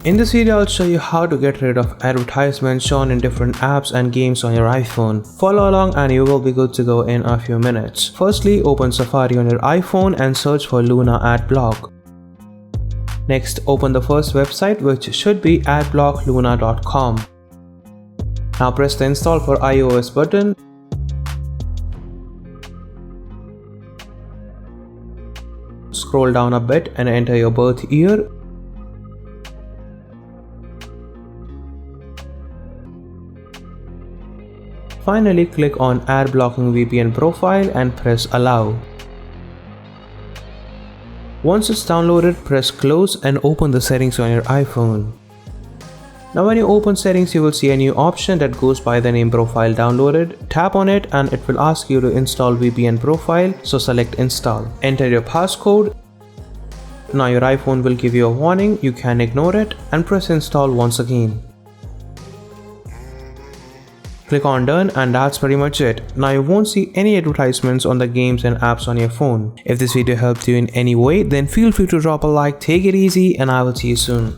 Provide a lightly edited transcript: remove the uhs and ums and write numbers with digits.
In this video, I'll show you how to get rid of advertisements shown in different apps and games on your iPhone. Follow along and you will be good to go in a few minutes. Firstly, open Safari on your iPhone and search for Luna Adblock. Next, open the first website, which should be adblockluna.com. Now press the install for iOS button. Scroll down a bit and enter your birth year. Finally, click on Ad Blocking VPN Profile and press Allow. Once it's downloaded, press Close and open the settings on your iPhone. Now when you open settings, you will see a new option that goes by the name Profile Downloaded. Tap on it and it will ask you to install VPN Profile, so select Install. Enter your passcode. Now your iPhone will give you a warning, you can ignore it and press Install once again. Click on Done and that's pretty much it. Now you won't see any advertisements on the games and apps on your phone. If this video helped you in any way, then feel free to drop a like, take it easy, and I will see you soon.